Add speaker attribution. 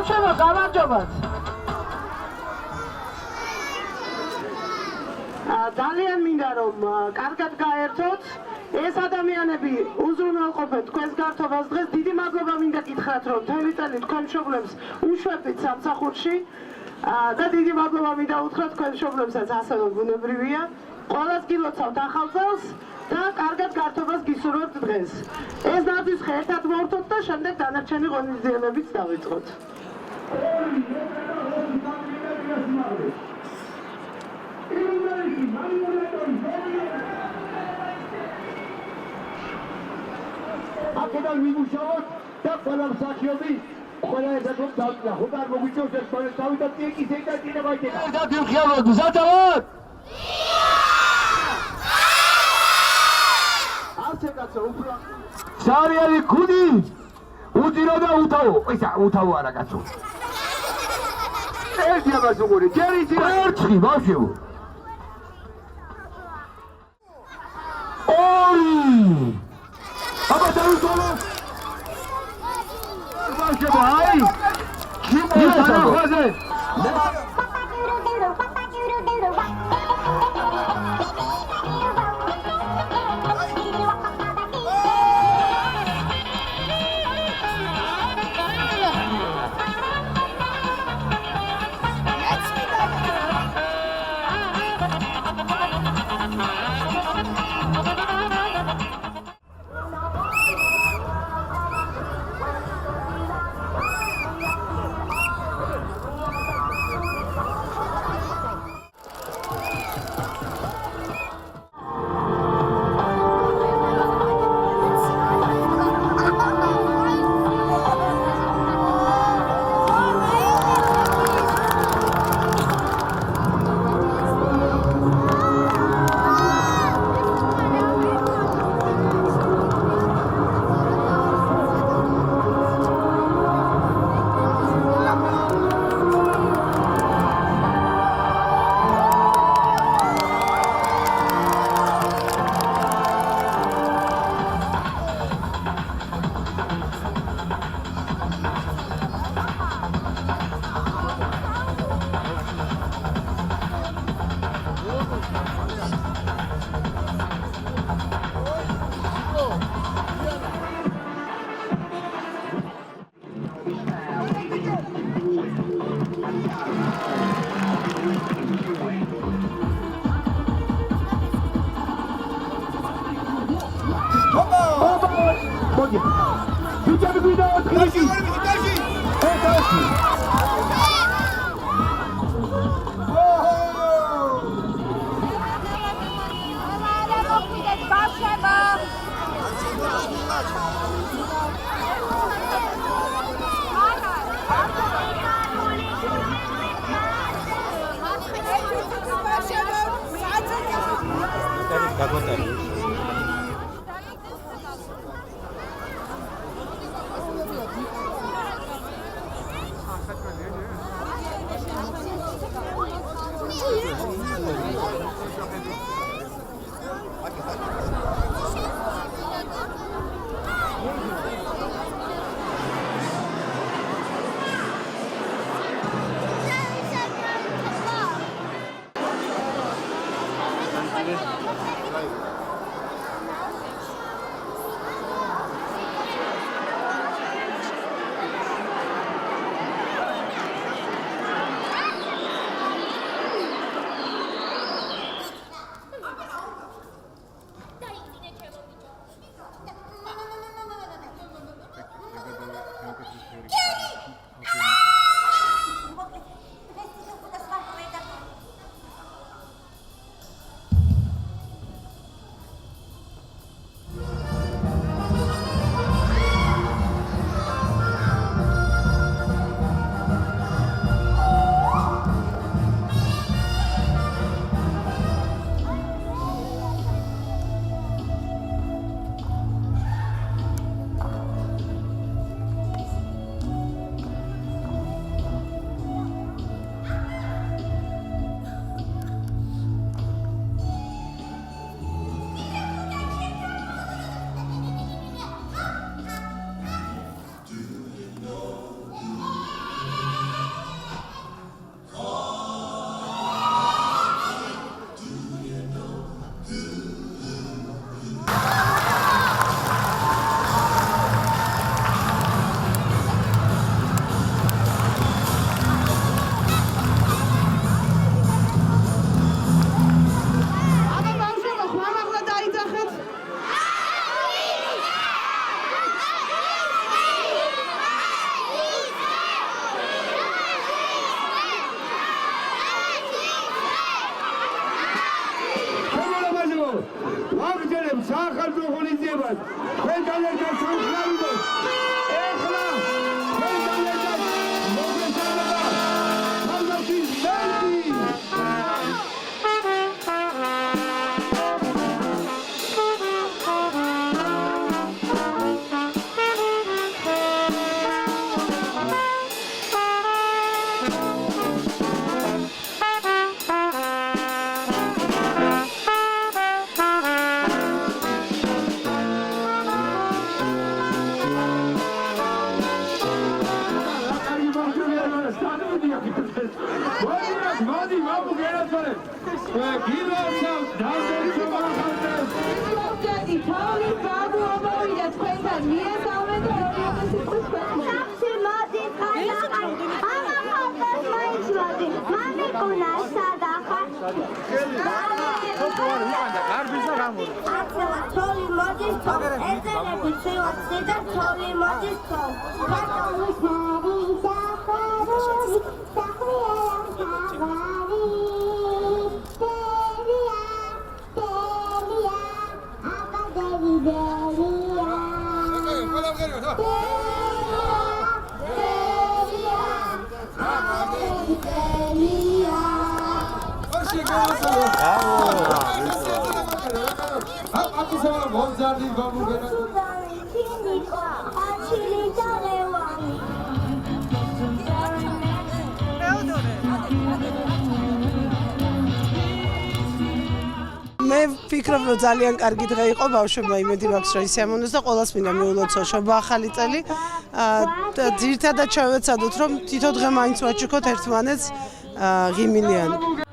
Speaker 1: ბავშვებო, გამარჯობათ. ძალიან მინდა რომ კარგად გაერთოთ. ეს ადამიანები უზრუნველყოფენ თქვენს გართობას დღეს. დიდი მადლობა მინდა გითხრათ, რომ მთელი წელი თქვენ მშობლებს უშვებდით სამსახურში და დიდი მადლობა მინდა უთხრათ თქვენ მშობლებსაც ასევე ბუნებრივია. ყველას გილოცავთ ახალ წელს და კარგად გართობას გისურვებთ დღეს. ეს ნაძვისხე ერთად მოვთოთ და შემდეგ დანარჩენი ღონისძიებებიც დავიწყოთ.
Speaker 2: აქედან ვიმუშაოთ და ყველა მსახიობი ყველა ერთად რომ დავკნა. ხო არ მოგვიწევს ეს ყველა დავიდათ ტიკის და ტინება იქნება. ერთად ვიმხიაროთ, მზადავთ? ასე კაცო, უფრო სარიალი ქუდი უძირო და უთავო. ისა უთავო არა კაცო. ერთი ამას უყური, ჯერი ძირა ერთი ბავშვებო. ორი აბა დაუძოლო ბავშვებო, აი ქიმო თანახმაზე გიმოსავს დავდეთ შევახალდეთ
Speaker 1: მოგვიდი თავი ბაბუობი და თქვენთან მიესალმეთ და ორიენტაციის ქვეყნები.
Speaker 3: სახში მოდი ხალხი ამა ხალხს მაიცვადი მამიკუნა სადახარ თოლი მოდის თო ეზერები ცივაცი და თოლი მოდის თო ქართული ხარი საფარული სახვია ხავარი დელია აბადები დელია
Speaker 1: მე ვფიქრობ, რომ ძალიან კარგი დღე იყო ბავშვებმა, იმედი მაქვს, რომ ისე ამონდეს და ყველას მინდა მიულოცო შობა ახალი წელი. ძირითადად შევეცადოთ, რომ თითო დღე მაინც ვაჩუქოთ ერთმანეთს ღიმილიანი.